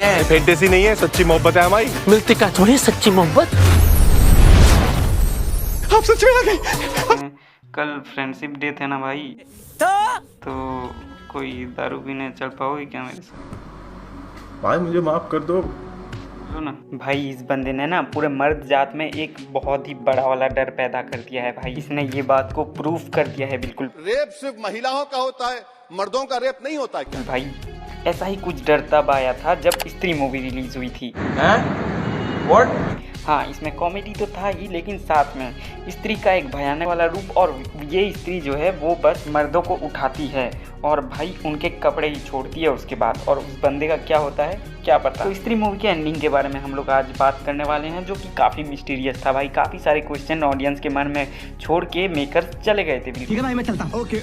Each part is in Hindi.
फैंटेसी नहीं है, सच्ची मोहब्बत है हमारी। मिलती का थोड़ी सच्ची मोहब्बत। आप सच में आ गए। कल फ्रेंडशिप डे थे ना भाई, तो कोई दारू पीने चल पाओगे क्या मेरे साथ? भाई मुझे माफ कर दो। बोलो ना भाई। इस बंदे ने ना पूरे मर्द जात में एक बहुत ही बड़ा वाला डर पैदा कर दिया है भाई। इसने ये बात को प्रूफ कर दिया है बिल्कुल। रेप सिर्फ महिलाओं का होता है, मर्दों का रेप नहीं होता है क्या? भाई ऐसा ही कुछ डर तब आया था जब स्त्री मूवी रिलीज हुई थी। व्हाट? हाँ, इसमें कॉमेडी तो था ही, लेकिन साथ में स्त्री का एक भयानक वाला रूप, और ये स्त्री जो है वो बस मर्दों को उठाती है और भाई उनके कपड़े ही छोड़ती है उसके बाद। और उस बंदे का क्या होता है क्या पता। तो स्त्री मूवी के एंडिंग के बारे में हम लोग आज बात करने वाले हैं, जो कि काफ़ी मिस्टीरियस था भाई। काफ़ी सारे क्वेश्चन ऑडियंस के मन में छोड़ के मेकर्स चले गए थे। ठीक है भाई, मैं चलता हूं। ओके।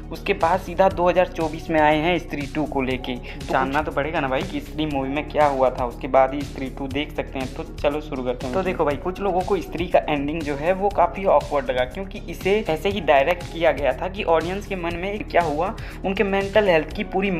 उसके बाद सीधा 2024 में आए हैं स्त्री 2 को लेके। जानना तो पड़ेगा ना भाई कि स्त्री मूवी में क्या हुआ था, उसके बाद ही स्त्री 2 देख सकते हैं। तो चलो शुरू करते हैं। तो देखो भाई, कुछ लोगों को स्त्री का एंडिंग जो है वो काफ़ी ऑकवर्ड लगा, क्योंकि इसे ऐसे ही डायरेक्ट किया गया था कि ऑडियंस के मन में क्या हुआ, उनके मेंटल हेल्थ की पूरी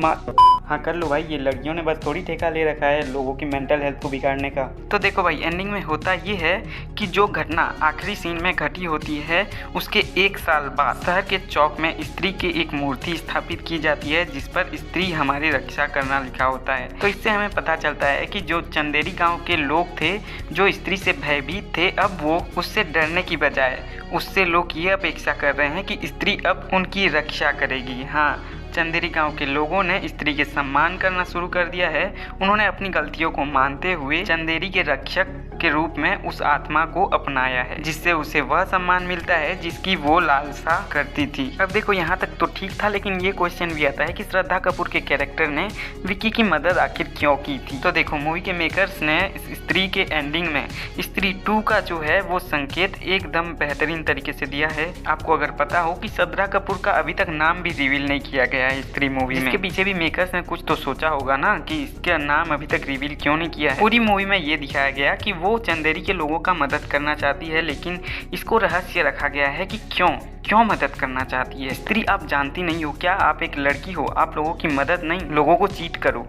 हाँ कर लो भाई, ये लड़कियों ने बस थोड़ी ठेका ले रखा है लोगों की मेंटल हेल्थ को बिगाड़ने का। तो देखो भाई, एंडिंग में होता ये है कि जो घटना आखिरी सीन में घटी होती है, उसके 1 साल बाद शहर के चौक में स्त्री की एक मूर्ति स्थापित की जाती है, जिस पर स्त्री हमारी रक्षा करना लिखा होता है। तो इससे हमें पता चलता है कि जो चंदेरी गाँव के लोग थे, जो स्त्री से भयभीत थे, अब वो उससे डरने की बजाय उससे लोग ये अपेक्षा कर रहे हैं कि स्त्री अब उनकी रक्षा करेगी। हाँ, चंदेरी गांव के लोगों ने स्त्री के सम्मान करना शुरू कर दिया है। उन्होंने अपनी गलतियों को मानते हुए चंदेरी के रक्षक के रूप में उस आत्मा को अपनाया है, जिससे उसे वह सम्मान मिलता है जिसकी वो लालसा करती थी। अब देखो, यहाँ तक तो ठीक था, लेकिन ये क्वेश्चन भी आता है कि श्रद्धा कपूर के कैरेक्टर ने विक्की की मदद आखिर क्यों की थी। तो देखो, मूवी के मेकर्स ने स्त्री के एंडिंग में स्त्री 2 का जो है वो संकेत एकदम बेहतरीन तरीके से दिया है। आपको अगर पता हो कि श्रद्धा कपूर का अभी तक नाम भी रिवील नहीं किया गया है स्त्री मूवी में, इसके पीछे भी मेकर्स ने कुछ तो सोचा होगा ना कि इसका नाम अभी तक रिवील क्यों नहीं किया है। पूरी मूवी में ये दिखाया गया कि वो चंदेरी के लोगों का मदद करना चाहती है, लेकिन इसको रहस्य रखा गया है कि क्यों मदद करना चाहती है। स्त्री आप जानती नहीं हो क्या? आप एक लड़की हो, आप लोगों की मदद नहीं, लोगों को चीट करो।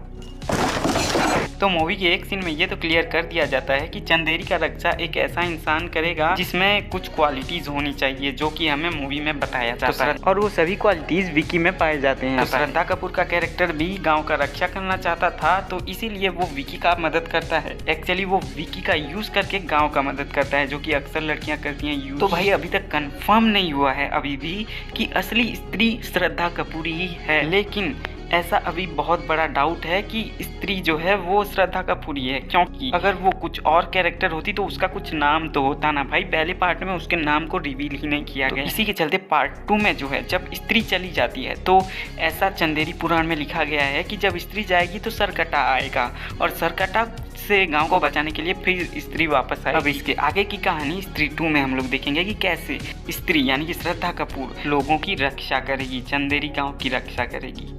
तो मूवी के एक सीन में ये तो क्लियर कर दिया जाता है कि चंदेरी का रक्षा एक ऐसा इंसान करेगा जिसमें कुछ क्वालिटीज होनी चाहिए, जो कि हमें मूवी में बताया जाता है, और वो सभी क्वालिटीज विकी में पाए जाते हैं। तो श्रद्धा कपूर का कैरेक्टर भी गांव का रक्षा करना चाहता था, तो इसीलिए वो विकी का मदद करता है। एक्चुअली वो विकी का यूज करके गाँव का मदद करता है, जो कि अक्सर लड़कियाँ करती हैं यूज। तो भाई अभी तक कन्फर्म नहीं हुआ है अभी भी कि असली स्त्री श्रद्धा कपूर ही है, लेकिन ऐसा अभी बहुत बड़ा डाउट है कि स्त्री जो है वो श्रद्धा कपूर ही है, क्योंकि अगर वो कुछ और कैरेक्टर होती तो उसका कुछ नाम तो होता ना भाई। पहले पार्ट में उसके नाम को रिवील ही नहीं किया गया। इसी के चलते पार्ट 2 में जो है जब स्त्री चली जाती है, तो ऐसा चंदेरी पुराण में लिखा गया है कि जब स्त्री जाएगी तो सरकटा आएगा, और सरकटा से गांव को बचाने के लिए फिर स्त्री वापस आएगी। अब इसके आगे की कहानी स्त्री 2 में हम लोग देखेंगे कि कैसे स्त्री यानी कि श्रद्धा कपूर लोगों की रक्षा करेगी, चंदेरी गाँव की रक्षा करेगी।